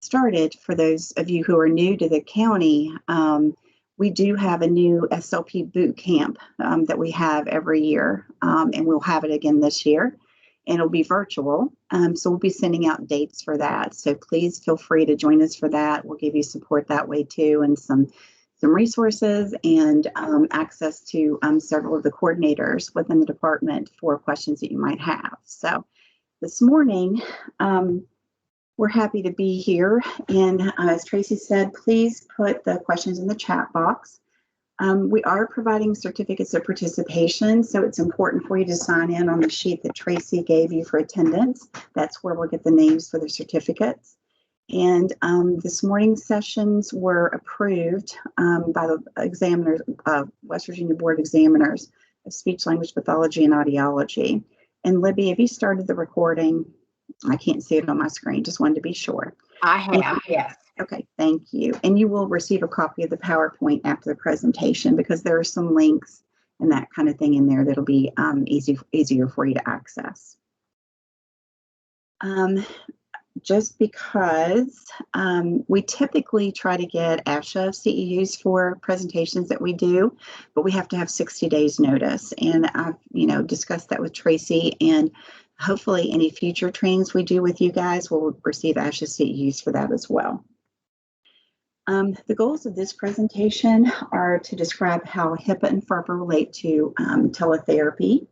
started, for those of you who are new to the county, we do have a new SLP boot camp that we have every year, and we'll have it again this year, and it'll be virtual. So we'll be sending out dates for that. So please feel free to join us for that. We'll give you support that way too, and some resources and access to several of the coordinators within the department for questions that you might have. So this morning, we're happy to be here. And as Tracy said, please put the questions in the chat box. We are providing certificates of participation, so it's important for you to sign in on the sheet that Tracy gave you for attendance. That's where we'll get the names for the certificates. And this morning's sessions were approved by the examiners, West Virginia Board of Examiners of Speech Language Pathology and Audiology. And Libby, have you started the recording? I can't see it on my screen, just wanted to be sure. I have, yes. Okay, thank you. And you will receive a copy of the PowerPoint after the presentation, because there are some links and that kind of thing in there that'll be easier for you to access. Just because we typically try to get ASHA CEUs for presentations that we do, but we have to have 60 days notice. And I've discussed that with Tracy, and hopefully any future trainings we do with you guys will receive ASHA CEUs for that as well. The goals of this presentation are to describe how HIPAA and FERPA relate to teletherapy,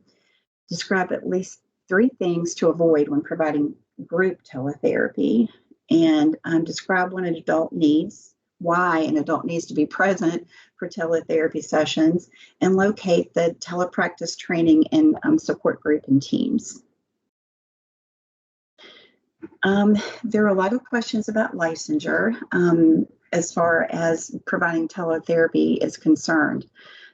describe at least 3 things to avoid when providing group teletherapy, and describe what an adult needs, why an adult needs to be present for teletherapy sessions, and locate the Telepractice training and support group and teams. There are a lot of questions about licensure as far as providing teletherapy is concerned.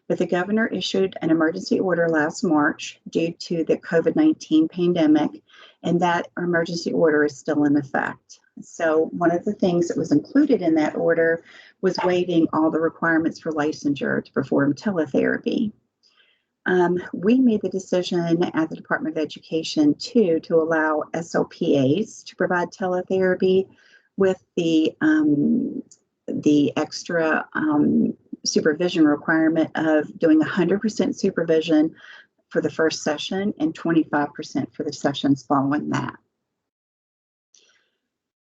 But the governor issued an emergency order last March due to the COVID-19 pandemic, and that emergency order is still in effect. So one of the things that was included in that order was waiving all the requirements for licensure to perform teletherapy. We made the decision at the Department of Education to allow SLPAs to provide teletherapy with the extra supervision requirement of doing 100% supervision for the first session and 25% for the sessions following that.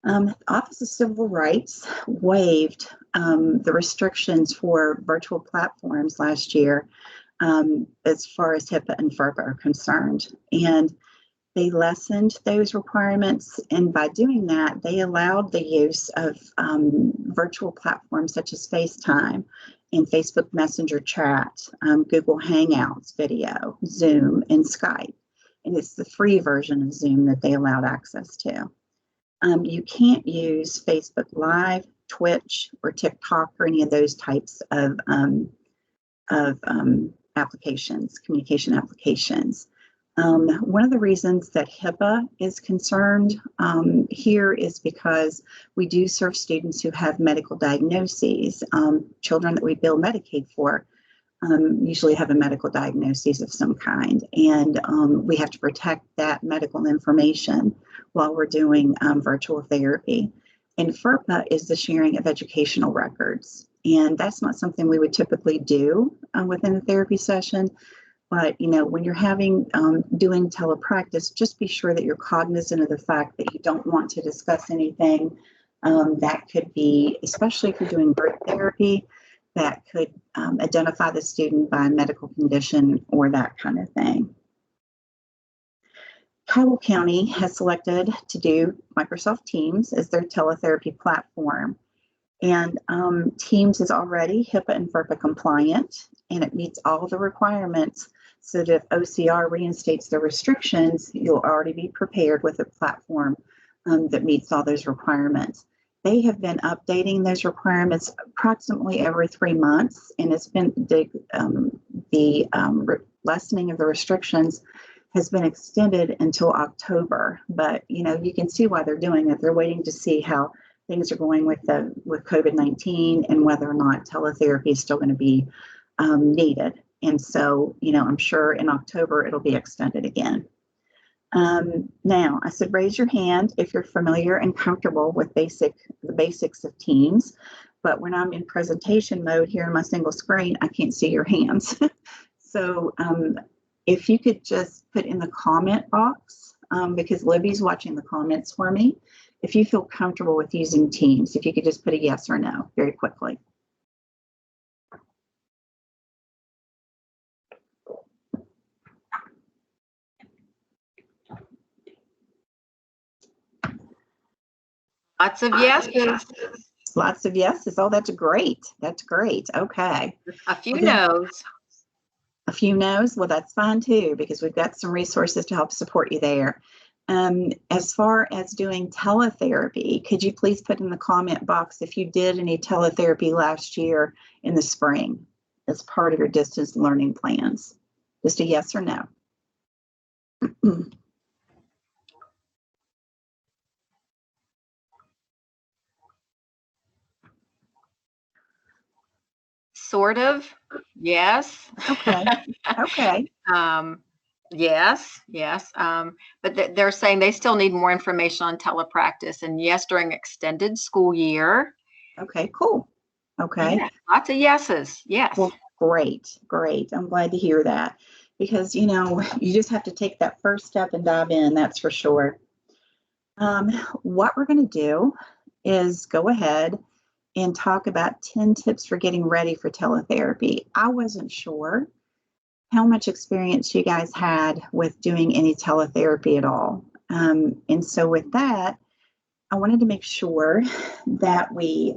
The Office of Civil Rights waived the restrictions for virtual platforms last year as far as HIPAA and FERPA are concerned. And they lessened those requirements, and by doing that, they allowed the use of virtual platforms such as FaceTime and Facebook Messenger chat, Google Hangouts video, Zoom, and Skype. And it's the free version of Zoom that they allowed access to. You can't use Facebook Live, Twitch, or TikTok, or any of those types of applications, communication applications. One of the reasons that HIPAA is concerned here is because we do serve students who have medical diagnoses. Children that we bill Medicaid for usually have a medical diagnosis of some kind, and we have to protect that medical information while we're doing virtual therapy. And FERPA is the sharing of educational records, and that's not something we would typically do within a therapy session. But, when you're doing telepractice, just be sure that you're cognizant of the fact that you don't want to discuss anything that could be, especially if you're doing group therapy, that could identify the student by medical condition or that kind of thing. Cowell County has selected to do Microsoft Teams as their teletherapy platform. And Teams is already HIPAA and FERPA compliant, and it meets all the requirements so that if OCR reinstates the restrictions, you'll already be prepared with a platform that meets all those requirements. They have been updating those requirements approximately every 3 months, and it's been the lessening of the restrictions has been extended until October. But you can see why they're doing it. They're waiting to see how things are going with COVID-19 and whether or not teletherapy is still going to be needed. And so, I'm sure in October it'll be extended again. Now, I said raise your hand if you're familiar and comfortable with the basics of Teams. But when I'm in presentation mode here in my single screen, I can't see your hands. So if you could just put in the comment box, because Libby's watching the comments for me, if you feel comfortable with using Teams, if you could just put a yes or no very quickly. Lots of yeses. Lots of yeses. Oh, that's great. That's great. Okay. A few no's. A few no's. Well, that's fine too, because we've got some resources to help support you there. As far as doing teletherapy, could you please put in the comment box if you did any teletherapy last year in the spring as part of your distance learning plans? Just a yes or no. Sort of, yes. Okay. Okay. Yes. But they're saying they still need more information on telepractice, and yes, during extended school year. Okay, cool. Okay. Yeah, lots of yeses. Yes. Well, great. I'm glad to hear that, because, you know, you just have to take that first step and dive in, that's for sure. What we're going to do is go ahead and talk about 10 tips for getting ready for teletherapy. I wasn't sure how much experience you guys had with doing any teletherapy at all. And so with that, I wanted to make sure that we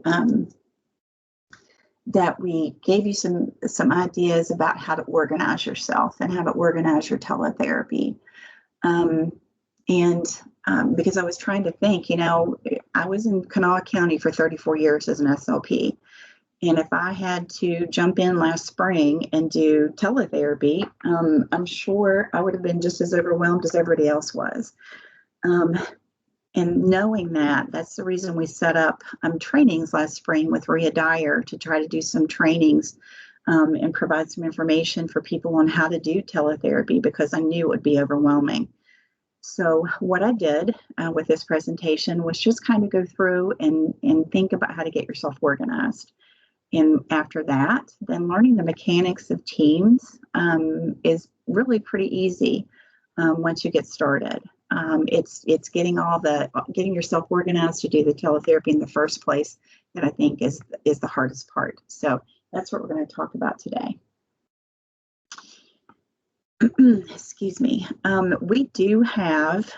gave you some ideas about how to organize yourself and how to organize your teletherapy. Because I was trying to think, you know, I was in Kanawha County for 34 years as an SLP. And if I had to jump in last spring and do teletherapy, I'm sure I would have been just as overwhelmed as everybody else was. And knowing that, that's the reason we set up trainings last spring with Rhea Dyer to try to do some trainings and provide some information for people on how to do teletherapy, because I knew it would be overwhelming. So what I did with this presentation was just kind of go through and think about how to get yourself organized. And after that, then learning the mechanics of Teams is really pretty easy once you get started. It's getting yourself organized to do the teletherapy in the first place that I think is the hardest part. So that's what we're going to talk about today. Excuse me. We do have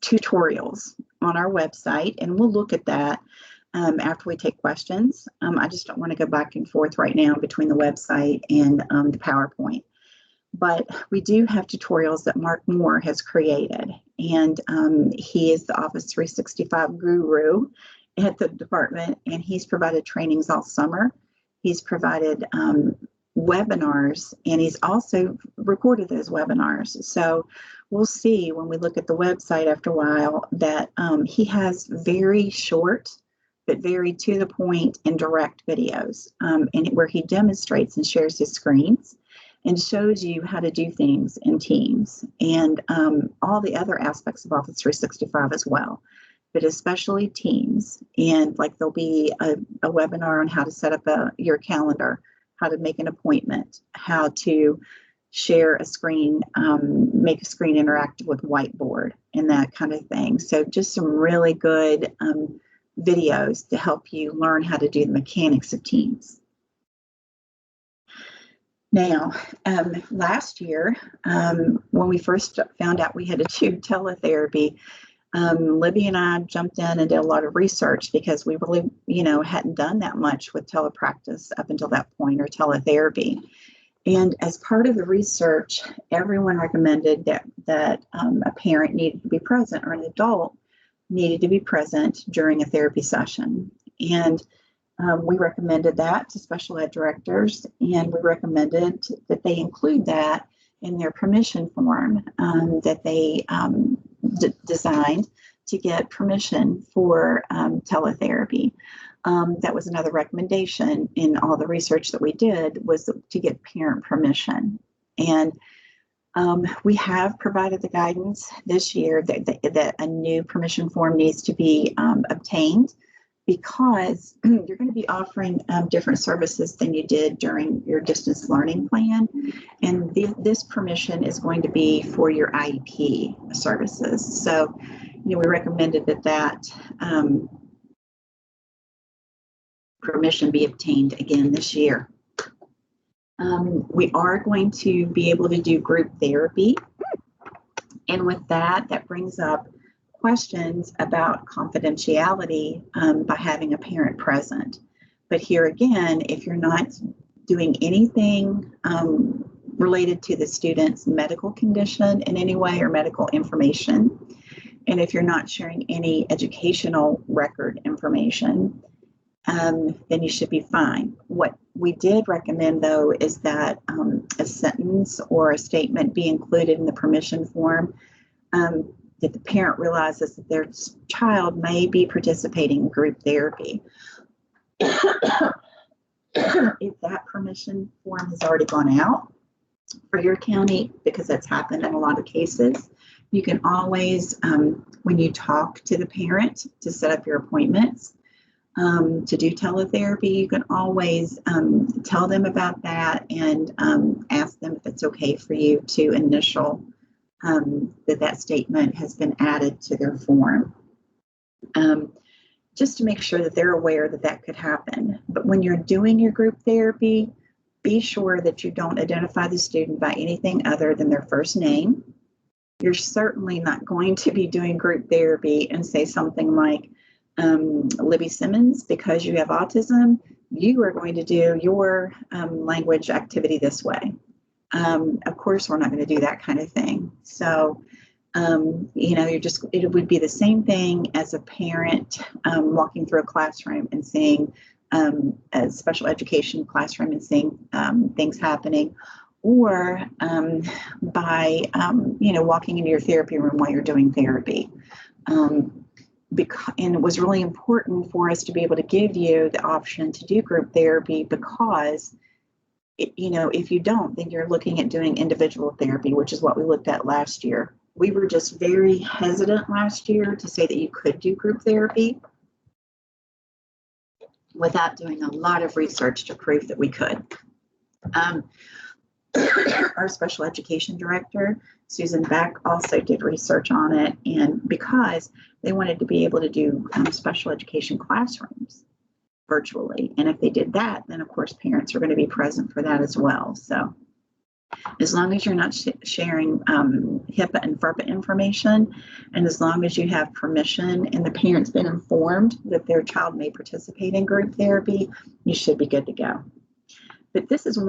tutorials on our website, and we'll look at that after we take questions. I just don't want to go back and forth right now between the website and the PowerPoint. But we do have tutorials that Mark Moore has created, and he is the Office 365 guru at the department, and he's provided trainings all summer. He's provided webinars, and he's also recorded those webinars. So we'll see when we look at the website after a while that he has very short but very to the point and direct videos, and where he demonstrates and shares his screens and shows you how to do things in Teams and all the other aspects of Office 365 as well, but especially Teams. And like there'll be a webinar on how to set up your calendar, how to make an appointment, how to share a screen, make a screen interactive with whiteboard and that kind of thing. So just some really good videos to help you learn how to do the mechanics of Teams. Now, last year, when we first found out we had to do teletherapy, Libby and I jumped in and did a lot of research because we really, hadn't done that much with telepractice up until that point, or teletherapy. And as part of the research, everyone recommended that a parent needed to be present, or an adult needed to be present during a therapy session. And we recommended that to special ed directors, and we recommended that they include that in their permission form that they designed to get permission for teletherapy. That was another recommendation in all the research that we did, was to get parent permission. And We have provided the guidance this year that a new permission form needs to be obtained, because you're going to be offering different services than you did during your distance learning plan. And this permission is going to be for your IEP services. So, we recommended that permission be obtained again this year. We are going to be able to do group therapy. And with that brings up questions about confidentiality by having a parent present. But here again, if you're not doing anything related to the student's medical condition in any way or medical information, and if you're not sharing any educational record information, then you should be fine. What we did recommend, though, is that a sentence or a statement be included in the permission form that the parent realizes that their child may be participating in group therapy. If that permission form has already gone out for your county, because that's happened in a lot of cases, you can always, when you talk to the parent to set up your appointments, to do teletherapy, you can always tell them about that and ask them if it's okay for you to initial that statement has been added to their form, just to make sure that they're aware that could happen. But when you're doing your group therapy, be sure that you don't identify the student by anything other than their first name. You're certainly not going to be doing group therapy and say something like, Libby Simmons, because you have autism, you are going to do your language activity this way. Of course, we're not going to do that kind of thing. So, it would be the same thing as a parent walking through a classroom and seeing a special education classroom and seeing things happening, or by, walking into your therapy room while you're doing therapy. And it was really important for us to be able to give you the option to do group therapy, because if you don't, then you're looking at doing individual therapy, which is what we looked at last year. We were just very hesitant last year to say that you could do group therapy without doing a lot of research to prove that we could. Our special education director, Susan Beck, also did research on it, and because they wanted to be able to do special education classrooms virtually. And if they did that, then of course parents are going to be present for that as well. So as long as you're not sharing HIPAA and FERPA information, and as long as you have permission and the parent's been informed that their child may participate in group therapy, you should be good to go. But this is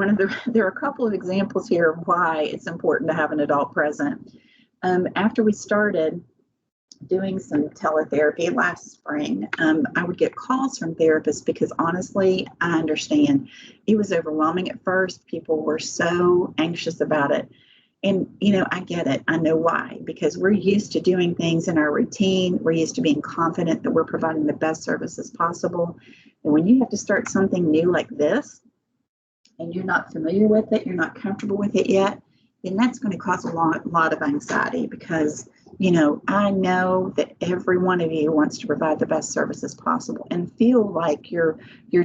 there are a couple of examples here of why it's important to have an adult present. After we started doing some teletherapy last spring, I would get calls from therapists because honestly, I understand it was overwhelming at first. People were so anxious about it. And, I get it. I know why, because we're used to doing things in our routine. We're used to being confident that we're providing the best services possible. And when you have to start something new like this, and you're not familiar with it, you're not comfortable with it yet, then that's going to cause a lot of anxiety, because I know that every one of you wants to provide the best services possible and feel like you're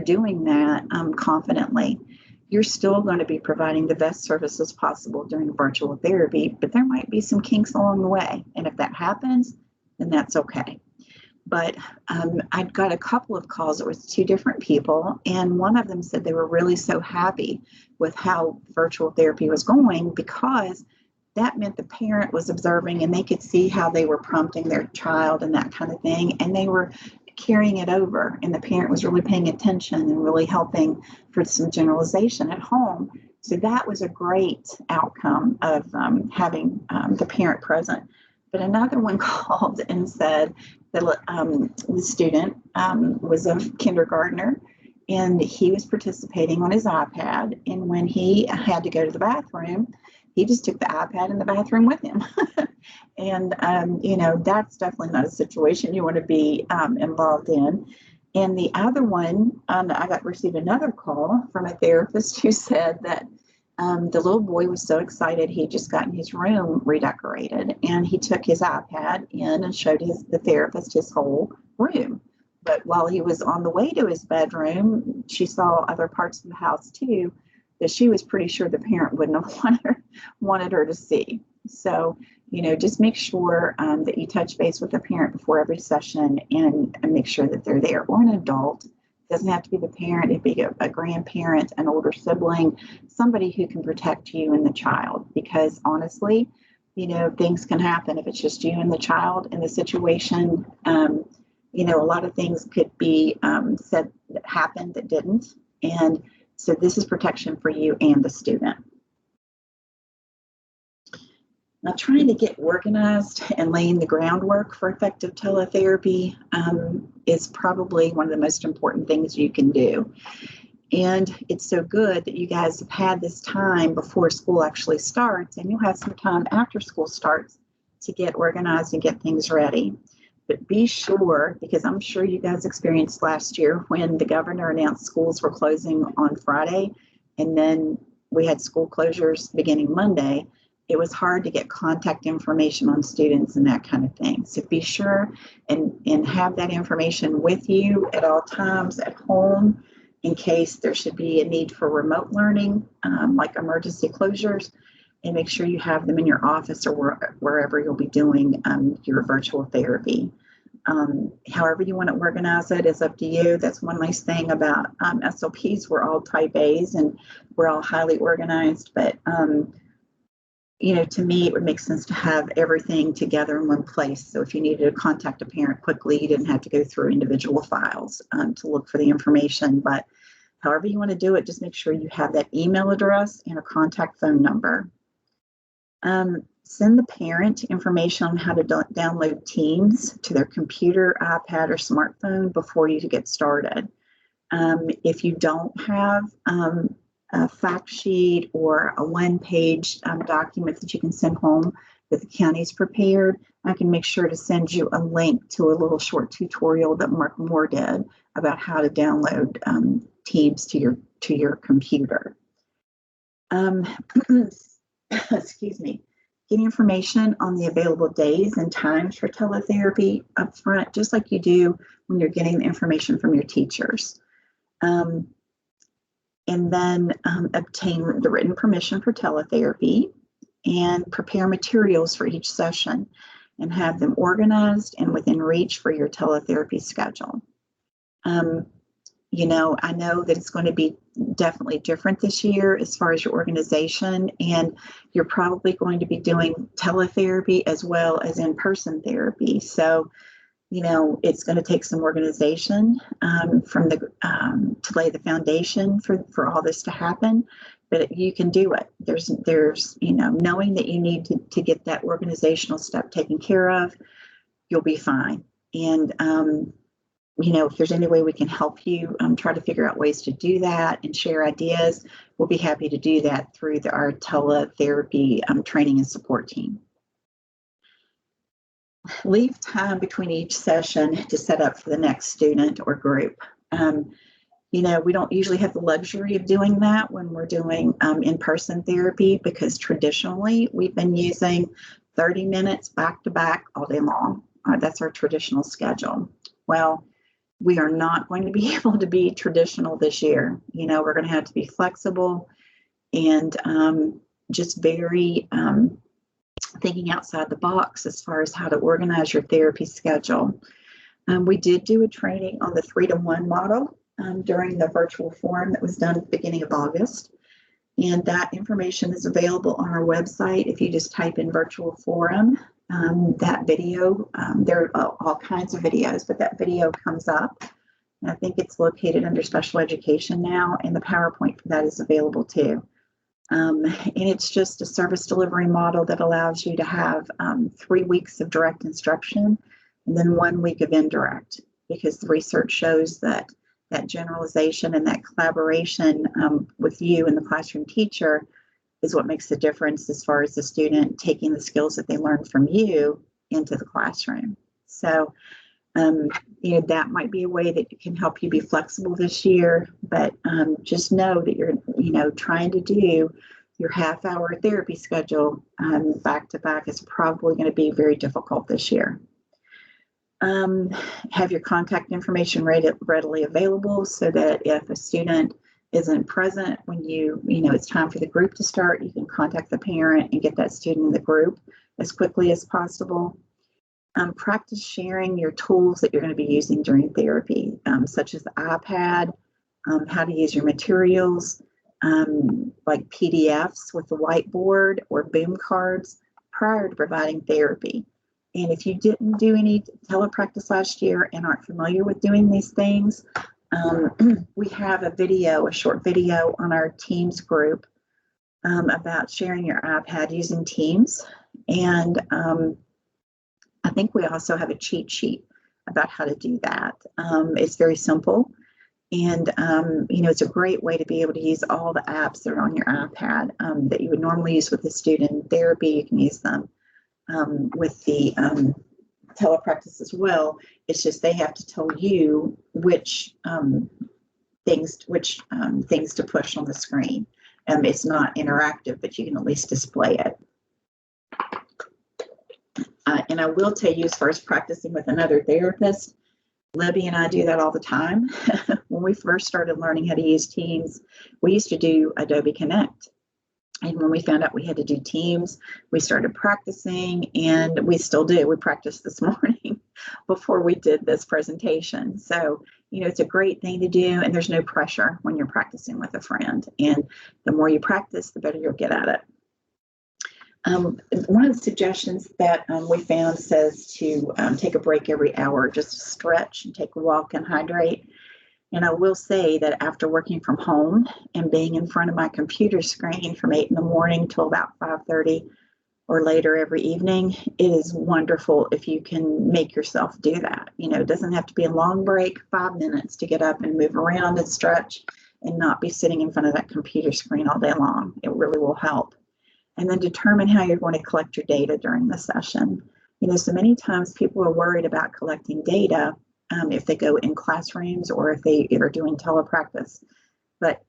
doing that confidently. You're still going to be providing the best services possible during virtual therapy, but there might be some kinks along the way. And if that happens, then that's okay. But I got a couple of calls. It was two different people, and one of them said they were really so happy with how virtual therapy was going, because that meant the parent was observing and they could see how they were prompting their child and that kind of thing, and they were carrying it over, and the parent was really paying attention and really helping for some generalization at home. So that was a great outcome of having the parent present. But another one called and said that the student was a kindergartner, and he was participating on his iPad. And when he had to go to the bathroom, he just took the iPad in the bathroom with him. And, that's definitely not a situation you want to be involved in. And the other one, I received another call from a therapist who said that The little boy was so excited, he just gotten his room redecorated, and he took his iPad in and showed the therapist his whole room. But while he was on the way to his bedroom, she saw other parts of the house too that she was pretty sure the parent wouldn't have wanted her to see. So, just make sure that you touch base with the parent before every session and make sure that they're there, or an adult. It doesn't have to be the parent. It could be a grandparent, an older sibling, somebody who can protect you and the child. Because honestly, things can happen if it's just you and the child in the situation. A lot of things could be said that happened that didn't. And so this is protection for you and the student. Now, trying to get organized and laying the groundwork for effective teletherapy is probably one of the most important things you can do. And it's so good that you guys have had this time before school actually starts, and you'll have some time after school starts to get organized and get things ready. But be sure, because I'm sure you guys experienced last year when the governor announced schools were closing on Friday, and then we had school closures beginning Monday. It was hard to get contact information on students and that kind of thing. So be sure and have that information with you at all times at home in case there should be a need for remote learning, like emergency closures, and make sure you have them in your office or wherever you'll be doing your virtual therapy. However you want to organize it is up to you. That's one nice thing about SLPs. We're all type A's and we're all highly organized, but to me, it would make sense to have everything together in one place. So if you needed to contact a parent quickly, you didn't have to go through individual files to look for the information. But however you want to do it, just make sure you have that email address and a contact phone number. Send the parent information on how to download Teams to their computer, iPad, or smartphone before you get started. If you don't have a fact sheet or a one-page document that you can send home that the county's prepared, I can make sure to send you a link to a little short tutorial that Mark Moore did about how to download Teams to your computer. Excuse me. Get information on the available days and times for teletherapy up front, just like you do when you're getting the information from your teachers. And then obtain the written permission for teletherapy and prepare materials for each session and have them organized and within reach for your teletherapy schedule. I know that it's going to be definitely different this year as far as your organization, and you're probably going to be doing teletherapy as well as in-person therapy. So it's going to take some organization to lay the foundation for all this to happen, but you can do it. There's knowing that you need to get that organizational step taken care of, you'll be fine. And if there's any way we can help you try to figure out ways to do that and share ideas, we'll be happy to do that through our teletherapy training and support team. Leave time between each session to set up for the next student or group. We don't usually have the luxury of doing that when we're doing in-person therapy, because traditionally we've been using 30 minutes back to back all day long. That's our traditional schedule. Well, we are not going to be able to be traditional this year. We're going to have to be flexible and just very thinking outside the box as far as how to organize your therapy schedule. We did do a training on the 3-to-1 model during the virtual forum that was done at the beginning of August. And that information is available on our website. If you just type in virtual forum, that video, there are all kinds of videos, but that video comes up. And I think it's located under special education now, and the PowerPoint for that is available too. And it's just a service delivery model that allows you to have 3 weeks of direct instruction and then 1 week of indirect, because the research shows that generalization and that collaboration with you and the classroom teacher is what makes the difference as far as the student taking the skills that they learn from you into the classroom. So, that might be a way that can help you be flexible this year, but just know that you're, trying to do your half-hour therapy schedule back to back is probably going to be very difficult this year. Have your contact information readily available so that if a student isn't present when it's time for the group to start, you can contact the parent and get that student in the group as quickly as possible. Practice sharing your tools that you're going to be using during therapy, such as the iPad, how to use your materials, like PDFs with the whiteboard or boom cards prior to providing therapy. And if you didn't do any telepractice last year and aren't familiar with doing these things, we have a short video on our Teams group about sharing your iPad using Teams. And I think we also have a cheat sheet about how to do that. It's very simple. And, it's a great way to be able to use all the apps that are on your iPad that you would normally use with a student in therapy. You can use them with the telepractice as well. It's just they have to tell you which things to push on the screen. It's not interactive, but you can at least display it. And I will tell you, as far as practicing with another therapist, Libby and I do that all the time. When we first started learning how to use Teams, we used to do Adobe Connect. And when we found out we had to do Teams, we started practicing, and we still do. We practiced this morning before we did this presentation. So, it's a great thing to do, and there's no pressure when you're practicing with a friend. And the more you practice, the better you'll get at it. One of the suggestions that we found says to take a break every hour, just stretch and take a walk and hydrate. And I will say that after working from home and being in front of my computer screen from 8 in the morning till about 5:30 or later every evening, it is wonderful if you can make yourself do that. It doesn't have to be a long break, 5 minutes to get up and move around and stretch and not be sitting in front of that computer screen all day long. It really will help. And then determine how you're going to collect your data during the session. So many times people are worried about collecting data if they go in classrooms or if they are doing telepractice. But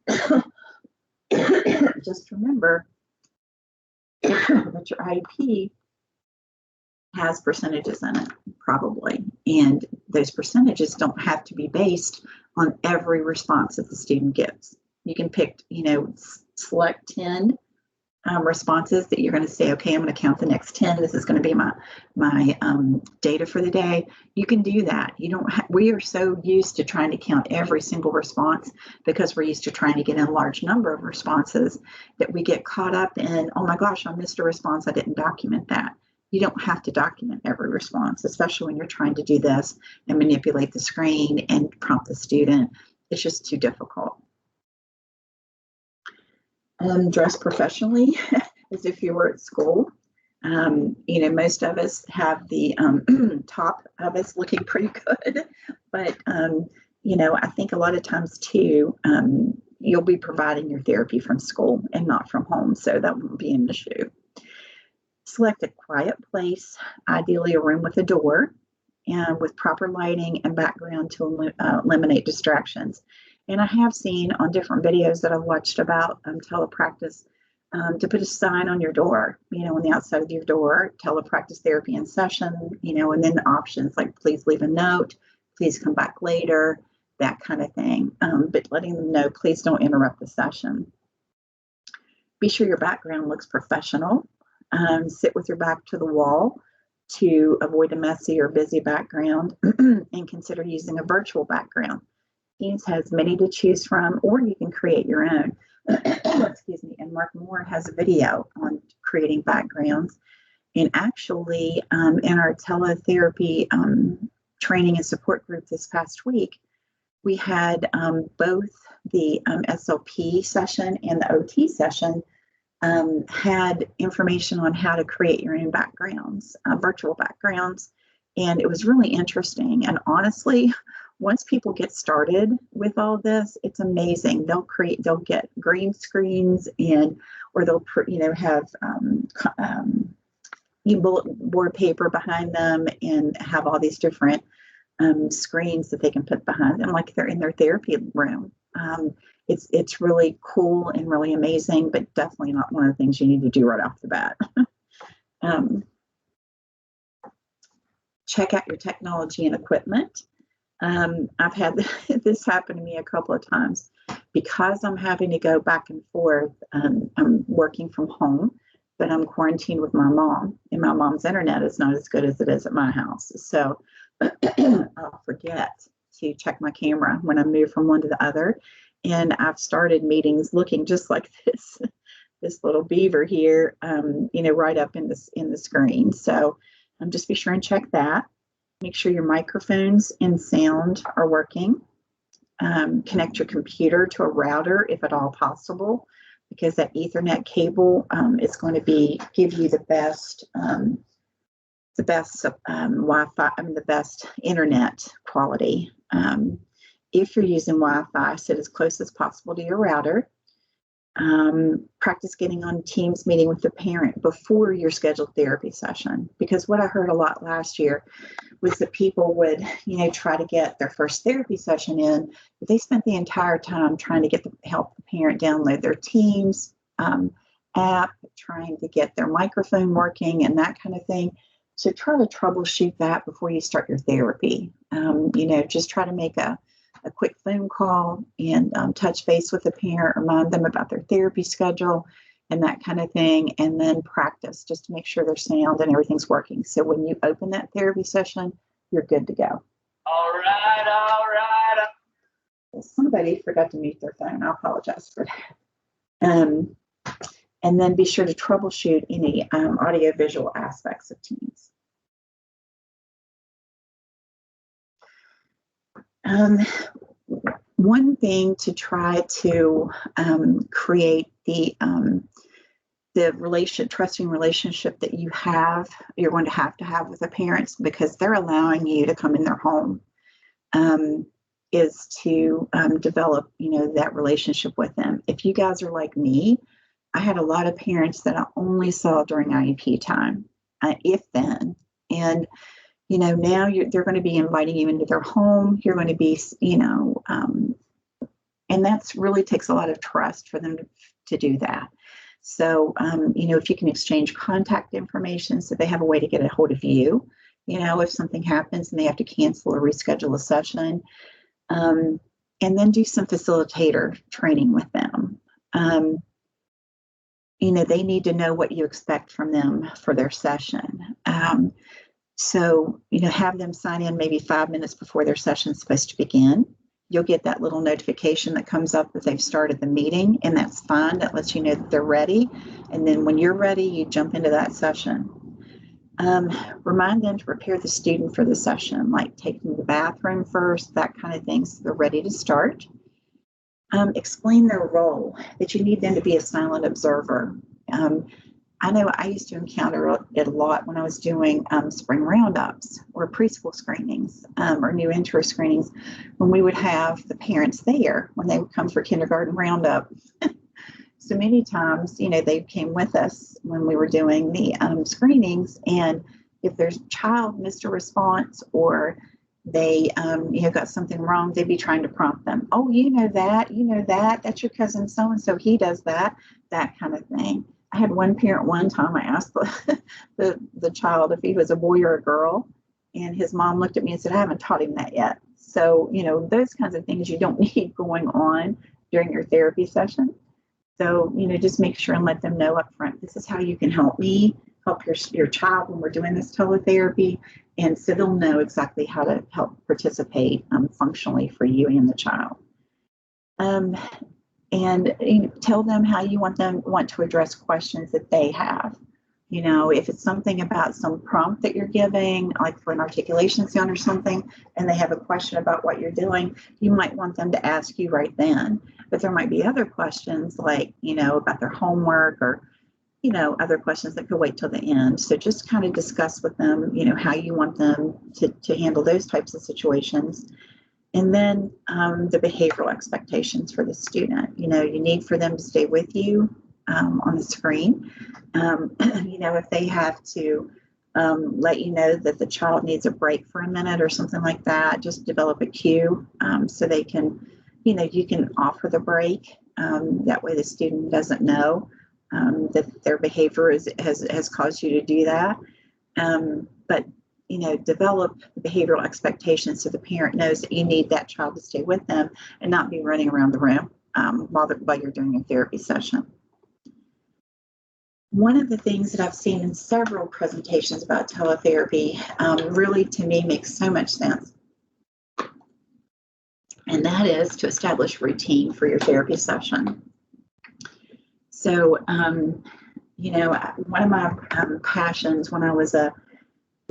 just remember that your IEP has percentages in it, probably. And those percentages don't have to be based on every response that the student gives. You can pick, select 10 responses that you're going to say, okay, I'm going to count the next 10. This is going to be my data for the day. You can do that. We are so used to trying to count every single response because we're used to trying to get in a large number of responses that we get caught up in, oh my gosh, I missed a response. I didn't document that. You don't have to document every response, especially when you're trying to do this and manipulate the screen and prompt the student. It's just too difficult. Dress professionally as if you were at school. Most of us have the top of us looking pretty good, but I think a lot of times too, you'll be providing your therapy from school and not from home, so that won't be an issue. Select a quiet place, ideally a room with a door, and with proper lighting and background to eliminate distractions. And I have seen on different videos that I've watched about telepractice to put a sign on your door, on the outside of your door, telepractice therapy in session, and then the options like please leave a note, please come back later, that kind of thing. But letting them know, please don't interrupt the session. Be sure your background looks professional. Sit with your back to the wall to avoid a messy or busy background and consider using a virtual background. Teams has many to choose from, or you can create your own. Excuse me. And Mark Moore has a video on creating backgrounds. And actually, in our teletherapy training and support group this past week, we had both the SLP session and the OT session had information on how to create your own backgrounds, virtual backgrounds. And it was really interesting. And honestly, once people get started with all this, it's amazing. They'll get green screens or they'll have bulletin board paper behind them and have all these different screens that they can put behind them, like they're in their therapy room. it's really cool and really amazing, but definitely not one of the things you need to do right off the bat. Check out your technology and equipment. I've had this happen to me a couple of times because I'm having to go back and forth. I'm working from home, but I'm quarantined with my mom, and my mom's internet is not as good as it is at my house. So I'll forget to check my camera when I move from one to the other. And I've started meetings looking just like this little beaver here, right up in the screen. So just be sure and check that. Make sure your microphones and sound are working. Connect your computer to a router if at all possible, because that Ethernet cable is going to give you the best Wi-Fi, the best internet quality. If you're using Wi-Fi, sit as close as possible to your router. Practice getting on Teams meeting with the parent before your scheduled therapy session, because what I heard a lot last year was that people would, try to get their first therapy session in, but they spent the entire time trying to help the parent download their Teams app, trying to get their microphone working and that kind of thing. So try to troubleshoot that before you start your therapy. Just try to make a quick phone call and touch base with the parent, remind them about their therapy schedule and that kind of thing, and then practice just to make sure their sound and everything's working. So when you open that therapy session, you're good to go. All right. Somebody forgot to mute their phone. I apologize for that. And then be sure to troubleshoot any audio-visual aspects of Teams. One thing to try to create the trusting relationship that you're going to have with the parents, because they're allowing you to come in their home, is to develop, that relationship with them. If you guys are like me, I had a lot of parents that I only saw during IEP time, if then, and now they're going to be inviting you into their home. You're going to be, and that's really takes a lot of trust for them to do that. So, if you can exchange contact information so they have a way to get a hold of you, if something happens and they have to cancel or reschedule a session, and then do some facilitator training with them. They need to know what you expect from them for their session. So, have them sign in maybe 5 minutes before their session is supposed to begin. You'll get that little notification that comes up that they've started the meeting, and that's fine. That lets you know that they're ready. And then when you're ready, you jump into that session. Remind them to prepare the student for the session, like take them to the bathroom first, that kind of thing, so they're ready to start. Explain their role, that you need them to be a silent observer. I know I used to encounter it a lot when I was doing spring roundups or preschool screenings or new intro screenings, when we would have the parents there when they would come for kindergarten roundup. So many times, they came with us when we were doing the screenings, and if their child missed a response or they got something wrong, they'd be trying to prompt them. Oh, that's your cousin so-and-so, he does that kind of thing. I had one parent one time, I asked the child if he was a boy or a girl, and his mom looked at me and said, I haven't taught him that yet. So, those kinds of things you don't need going on during your therapy session. So, just make sure and let them know up front, this is how you can help me, help your child when we're doing this teletherapy. And so they'll know exactly how to help participate functionally for you and the child. And tell them how you want to address questions that they have. If it's something about some prompt that you're giving, like for an articulation sound or something, and they have a question about what you're doing, you might want them to ask you right then. But there might be other questions like, about their homework or, other questions that could wait till the end. So just kind of discuss with them, how you want them to handle those types of situations. And then the behavioral expectations for the student. You need for them to stay with you on the screen. If they have to let you know that the child needs a break for a minute or something like that, just develop a cue so they can, you can offer the break. That way the student doesn't know that their behavior has caused you to do that. But develop behavioral expectations so the parent knows that you need that child to stay with them and not be running around the room while you're doing a therapy session. One of the things that I've seen in several presentations about teletherapy really, to me, makes so much sense. And that is to establish routine for your therapy session. So, one of my passions when I was a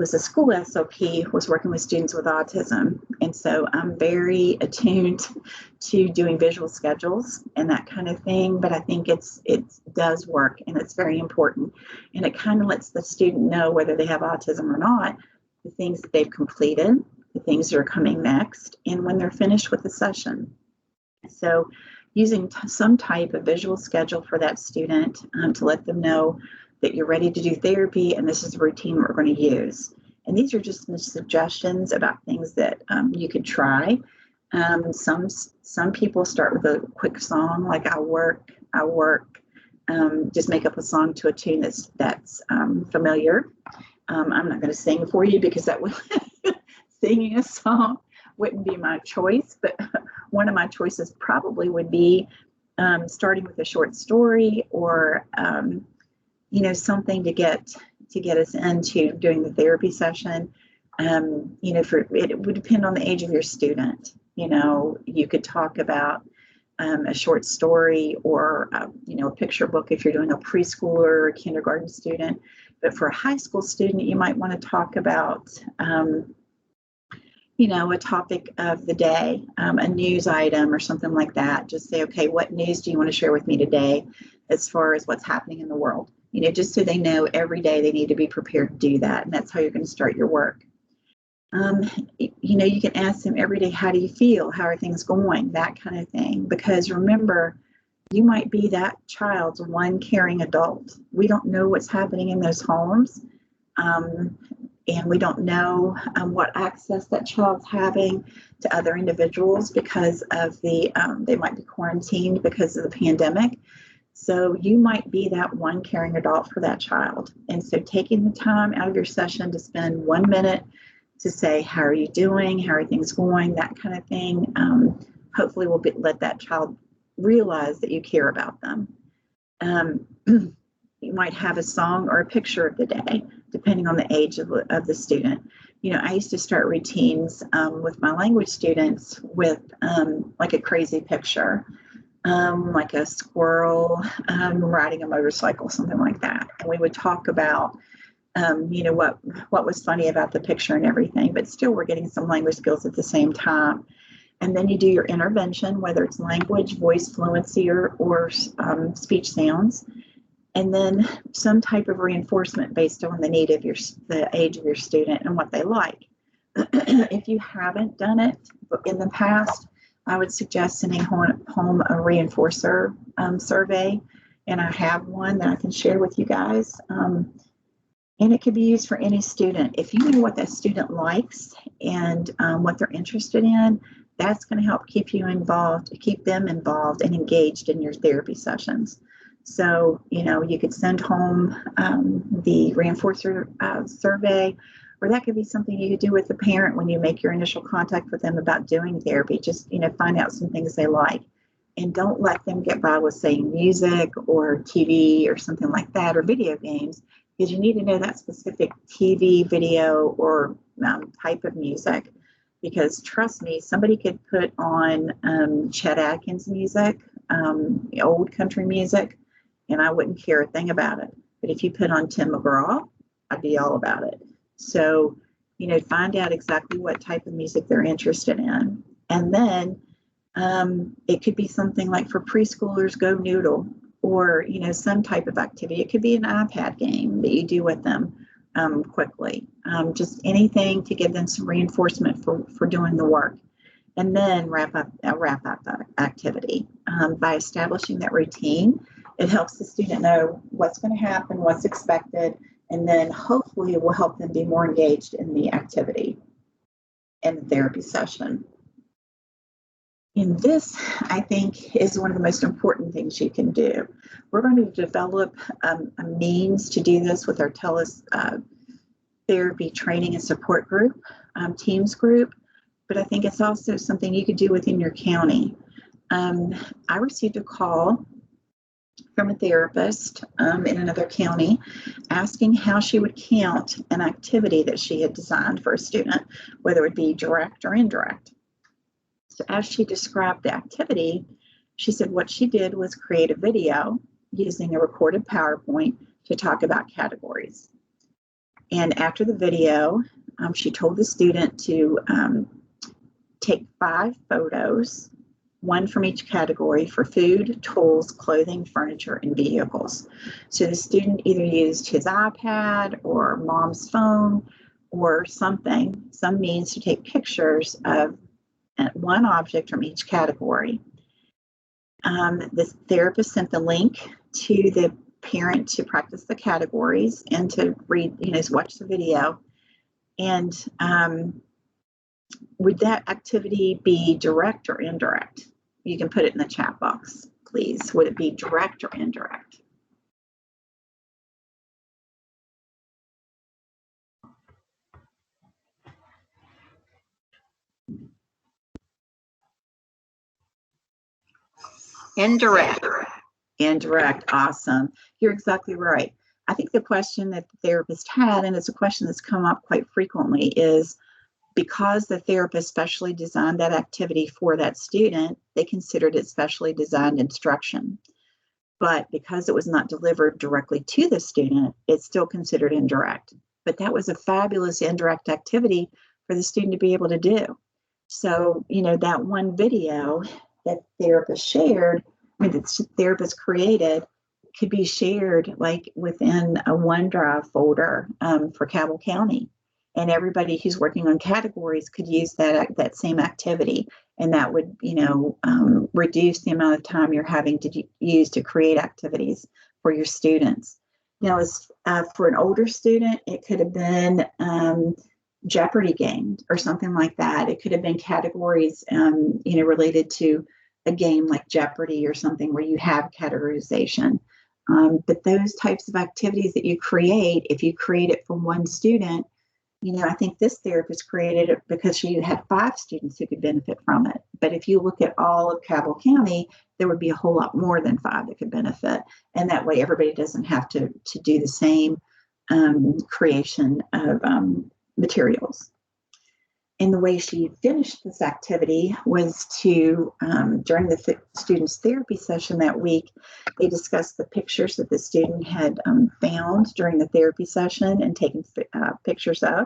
school SLP was working with students with autism. And so I'm very attuned to doing visual schedules and that kind of thing. But I think it does work, and it's very important. And it kind of lets the student know whether they have autism or not, the things that they've completed, the things that are coming next, and when they're finished with the session. So using some type of visual schedule for that student to let them know that you're ready to do therapy and this is the routine we're going to use. And these are just some suggestions about things that you could try. Some people start with a quick song like I work. Just make up a song to a tune that's familiar. I'm not going to sing for you because that would singing a song wouldn't be my choice, but one of my choices probably would be starting with a short story or something to get us into doing the therapy session. It would depend on the age of your student. You could talk about a short story or a picture book if you're doing a preschooler or a kindergarten student. But for a high school student, you might want to talk about a topic of the day, a news item or something like that. Just say, okay, what news do you want to share with me today as far as what's happening in the world? Just so they know every day they need to be prepared to do that. And that's how you're going to start your work. You can ask them every day, how do you feel? How are things going? That kind of thing. Because remember, you might be that child's one caring adult. We don't know what's happening in those homes. And we don't know what access that child's having to other individuals because of they might be quarantined because of the pandemic. So you might be that one caring adult for that child. And so taking the time out of your session to spend 1 minute to say, how are you doing? How are things going? That kind of thing. Hopefully will let that child realize that you care about them. You might have a song or a picture of the day, depending on the age of the student. I used to start routines with my language students with like a crazy picture. Like a squirrel riding a motorcycle, something like that. And we would talk about, what was funny about the picture and everything, but still we're getting some language skills at the same time. And then you do your intervention, whether it's language, voice fluency, or speech sounds. And then some type of reinforcement based on the need of the age of your student and what they like. If you haven't done it in the past, I would suggest sending home a reinforcer survey, and I have one that I can share with you guys. And it could be used for any student. If you know what that student likes and what they're interested in, that's going to help keep them involved and engaged in your therapy sessions. So, you could send home the reinforcer survey, or that could be something you could do with the parent when you make your initial contact with them about doing therapy. Just, find out some things they like. And don't let them get by with saying music or TV or something like that, or video games, because you need to know that specific TV, video, or type of music. Because trust me, somebody could put on Chet Atkins music, old country music, and I wouldn't care a thing about it. But if you put on Tim McGraw, I'd be all about it. So, find out exactly what type of music they're interested in. And then it could be something like for preschoolers, Go Noodle, or, some type of activity. It could be an iPad game that you do with them quickly. Just anything to give them some reinforcement for doing the work. And then wrap up activity. By establishing that routine, it helps the student know what's going to happen, what's expected, and then hopefully it will help them be more engaged in the activity and the therapy session. And this, I think, is one of the most important things you can do. We're going to develop a means to do this with our Teletherapy training and support group, teams group, but I think it's also something you could do within your county. I received a call from a therapist in another county asking how she would count an activity that she had designed for a student, whether it be direct or indirect. So as she described the activity, she said what she did was create a video using a recorded PowerPoint to talk about categories. And after the video, she told the student to take 5 photos, one from each category for food, tools, clothing, furniture, and vehicles. So the student either used his iPad or mom's phone or some means to take pictures of one object from each category. The therapist sent the link to the parent to practice the categories and to read, watch the video. And would that activity be direct or indirect? You can put it in the chat box, please. Would it be direct or indirect? Indirect. Indirect. Awesome. You're exactly right. I think the question that the therapist had, and it's a question that's come up quite frequently, is because the therapist specially designed that activity for that student, they considered it specially designed instruction. But because it was not delivered directly to the student, it's still considered indirect. But that was a fabulous indirect activity for the student to be able to do. So, that one video that the therapist shared, the therapist created, could be shared like within a OneDrive folder for Cabell County. And everybody who's working on categories could use that same activity. And that would, reduce the amount of time you're having to use to create activities for your students. Now, as for an older student, it could have been Jeopardy game or something like that. It could have been categories, related to a game like Jeopardy or something where you have categorization. But those types of activities that you create, if you create it for one student, I think this therapist created it because she had 5 students who could benefit from it. But if you look at all of Cabell County, there would be a whole lot more than 5 that could benefit. And that way, everybody doesn't have to do the same creation of materials. And the way she finished this activity was to, during the students' therapy session that week, they discussed the pictures that the student had found during the therapy session and taken pictures of.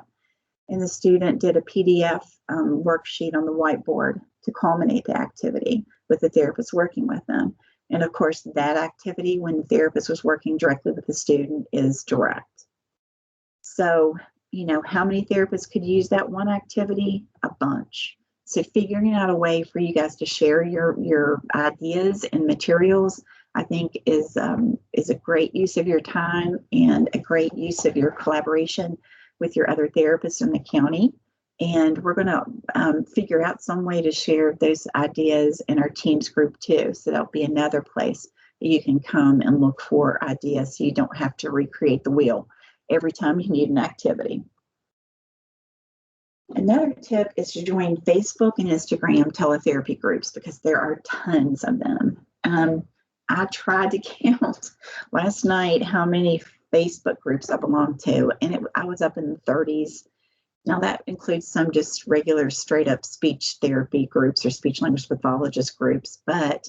And the student did a PDF worksheet on the whiteboard to culminate the activity with the therapist working with them. And of course, that activity, when the therapist was working directly with the student, is direct. So, how many therapists could use that one activity? A bunch. So figuring out a way for you guys to share your ideas and materials, I think is a great use of your time and a great use of your collaboration with your other therapists in the county. And we're going to figure out some way to share those ideas in our teams group too. So that'll be another place that you can come and look for ideas so you don't have to recreate the wheel every time you need an activity. Another tip is to join Facebook and Instagram teletherapy groups because there are tons of them. I tried to count last night how many Facebook groups I belong to, and I was up in the 30s. Now that includes some just regular straight up speech therapy groups or speech language pathologist groups, but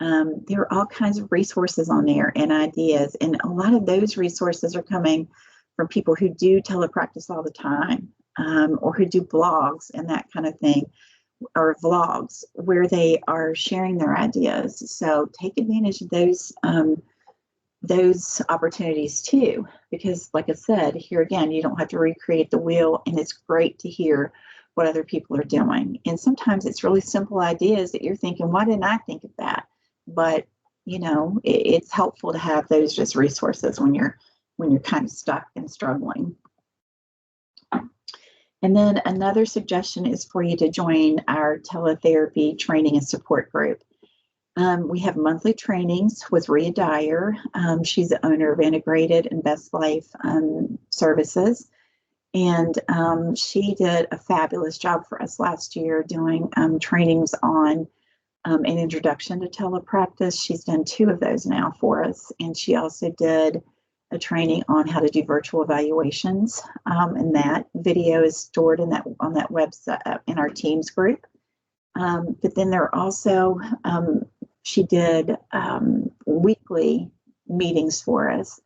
there are all kinds of resources on there and ideas. And a lot of those resources are coming from people who do telepractice all the time, or who do blogs and that kind of thing, or vlogs where they are sharing their ideas. So take advantage of those opportunities too, because like I said, here again, you don't have to recreate the wheel, and it's great to hear what other people are doing. And sometimes it's really simple ideas that you're thinking, why didn't I think of that? But it's helpful to have those just resources when you're kind of stuck and struggling. And then another suggestion is for you to join our teletherapy training and support group. We have monthly trainings with Rhea Dyer. She's the owner of Integrated and Best Life Services. And she did a fabulous job for us last year doing trainings on an introduction to telepractice. She's done 2 of those now for us. And she also did a training on how to do virtual evaluations. And that video is stored in on that website in our Teams group. But then there are also, she did weekly meetings for us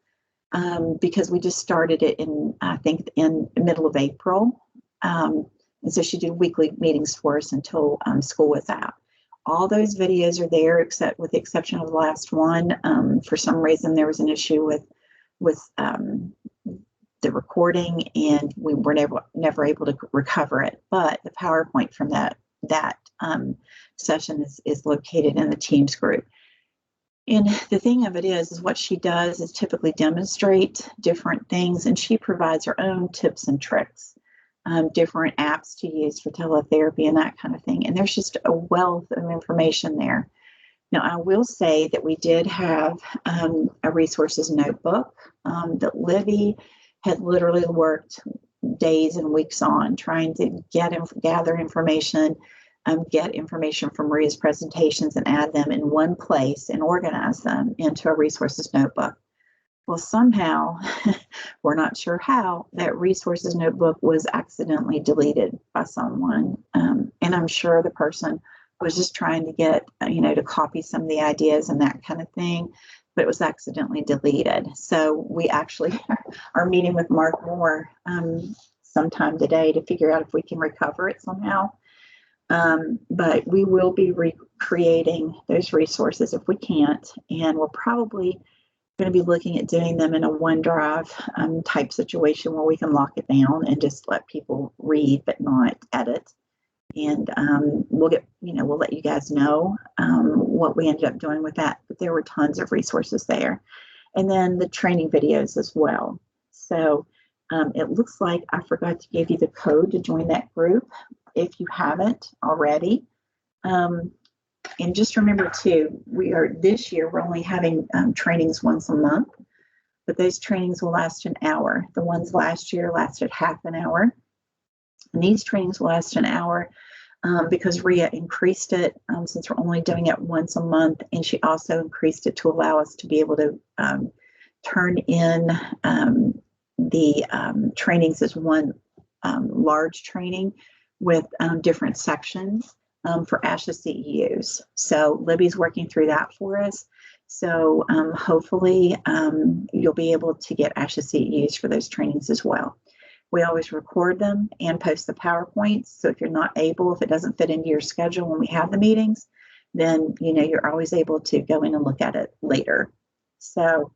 because we just started it I think, in the middle of April. And so she did weekly meetings for us until school was out. All those videos are there, except with the exception of the last one. For some reason, there was an issue with the recording, and we were never able to recover it. But the PowerPoint from that session is located in the Teams group. And the thing of it is what she does is typically demonstrate different things, and she provides her own tips and tricks, different apps to use for teletherapy and that kind of thing. And there's just a wealth of information there. Now, I will say that we did have a resources notebook that Libby had literally worked days and weeks on trying to gather information, get information from Maria's presentations and add them in one place and organize them into a resources notebook. Well, somehow, we're not sure how, that resources notebook was accidentally deleted by someone. And I'm sure the person was just trying to get, to copy some of the ideas and that kind of thing, but it was accidentally deleted. So we actually are meeting with Mark Moore sometime today to figure out if we can recover it somehow. But we will be recreating those resources if we can't, and we're probably going to be looking at doing them in a OneDrive type situation where we can lock it down and just let people read but not edit. And we'll let you guys know what we ended up doing with that. But there were tons of resources there, and then the training videos as well. So it looks like I forgot to give you the code to join that group if you haven't already. And just remember too, this year we're only having trainings once a month, but those trainings will last an hour. The ones last year lasted half an hour. And these trainings will last an hour because Rhea increased it since we're only doing it once a month. And she also increased it to allow us to be able to turn in the trainings as one large training with different sections for ASHA CEUs. So Libby's working through that for us. So hopefully you'll be able to get ASHA CEUs for those trainings as well. We always record them and post the PowerPoints. So if you're not able, if it doesn't fit into your schedule when we have the meetings, then you're always able to go in and look at it later. So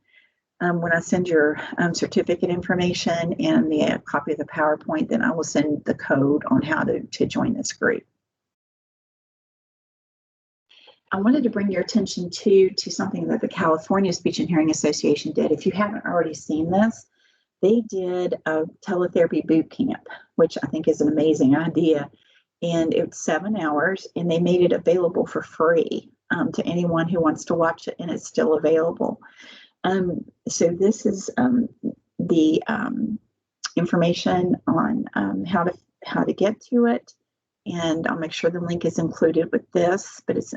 when I send your certificate information and the copy of the PowerPoint, then I will send the code on how to join this group. I wanted to bring your attention to something that the California Speech and Hearing Association did. If you haven't already seen this, they did a teletherapy boot camp, which I think is an amazing idea. And it's 7 hours, and they made it available for free to anyone who wants to watch it, and it's still available. So this is the information on how to get to it, and I'll make sure the link is included with this. But it's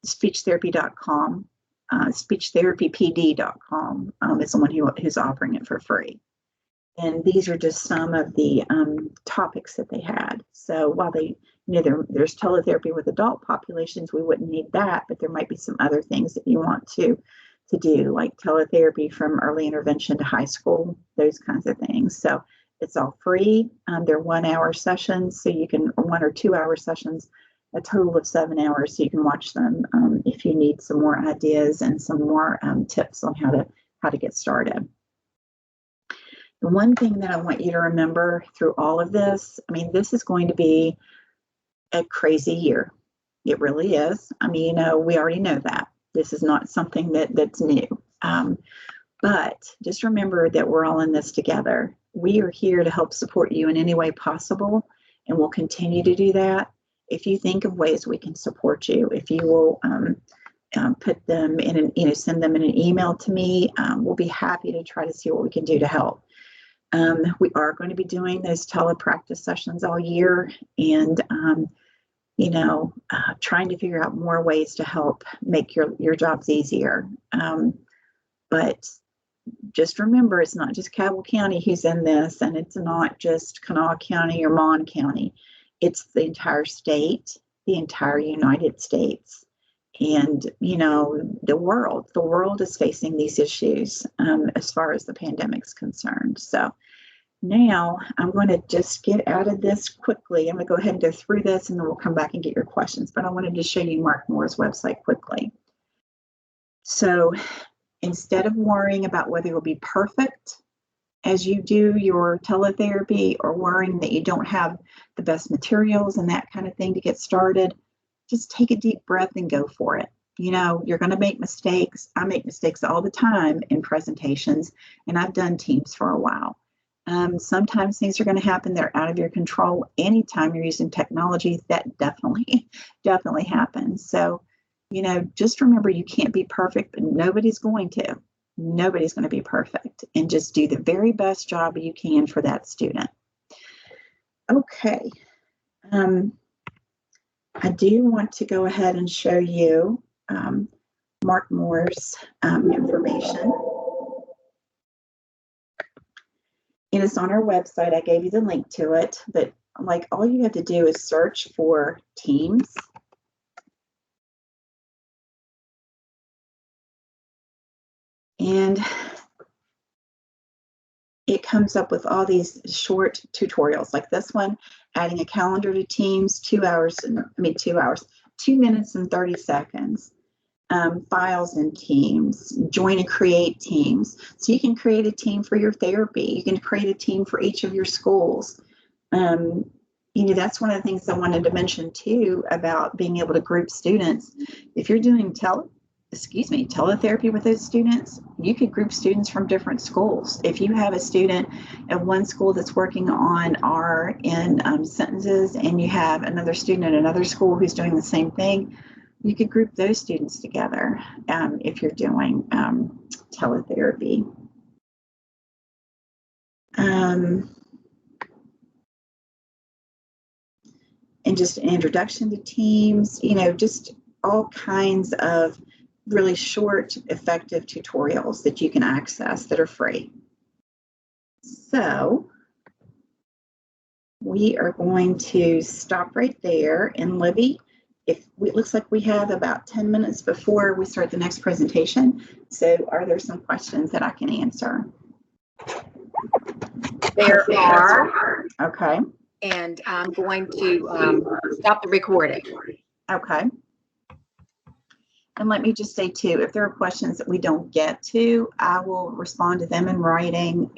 speechtherapy.com. Speechtherapypd.com is the one who's offering it for free. And these are just some of the topics that they had. So while there's teletherapy with adult populations, we wouldn't need that, but there might be some other things that you want to do, like teletherapy from early intervention to high school, those kinds of things. So it's all free. They're 1 hour sessions, so you can 1 or 2 hour sessions, a total of 7 hours, so you can watch them if you need some more ideas and some more tips on how to get started. The one thing that I want you to remember through all of this, this is going to be a crazy year. It really is. We already know that. This is not something that's new. But just remember that we're all in this together. we are here to help support you in any way possible, and we'll continue to do that. If you think of ways we can support you, if you will put them in send them in an email to me, we'll be happy to try to see what we can do to help. We are going to be doing those telepractice sessions all year, and trying to figure out more ways to help make your jobs easier. But just remember, it's not just Cabell County who's in this, and it's not just Kanawha County or Mon County. It's the entire state, the entire United States, and the world. The world is facing these issues as far as the pandemic's concerned. So now I'm going to just get out of this quickly. I'm going to go ahead and go through this, and then we'll come back and get your questions. But I wanted to show you Mark Moore's website quickly. So instead of worrying about whether you'll be perfect as you do your teletherapy, or worrying that you don't have the best materials and that kind of thing to get started, just take a deep breath and go for it. You're going to make mistakes. I make mistakes all the time in presentations, and I've done teams for a while. Sometimes things are going to happen that are out of your control. Anytime you're using technology, that definitely happens. So, just remember, you can't be perfect, but nobody's going to. Nobody's going to be perfect. And just do the very best job you can for that student. Okay. I do want to go ahead and show you Mark Moore's information. It is on our website. I gave you the link to it, but all you have to do is search for Teams. And it comes up with all these short tutorials like this one, adding a calendar to Teams, 2 minutes and 30 seconds. Files in Teams, join and create teams. So you can create a team for your therapy. You can create a team for each of your schools. That's one of the things I wanted to mention too about being able to group students. If you're doing teletherapy with those students, you could group students from different schools. If you have a student at one school that's working on R in sentences, and you have another student at another school who's doing the same thing, you could group those students together if you're doing teletherapy. And just an introduction to Teams, just all kinds of really short, effective tutorials that you can access that are free. So we are going to stop right there. And Libby, it looks like we have about 10 minutes before we start the next presentation. So are there some questions that I can answer? There are. Okay. And I'm going to stop the recording. Okay. And let me just say too, if there are questions that we don't get to, I will respond to them in writing.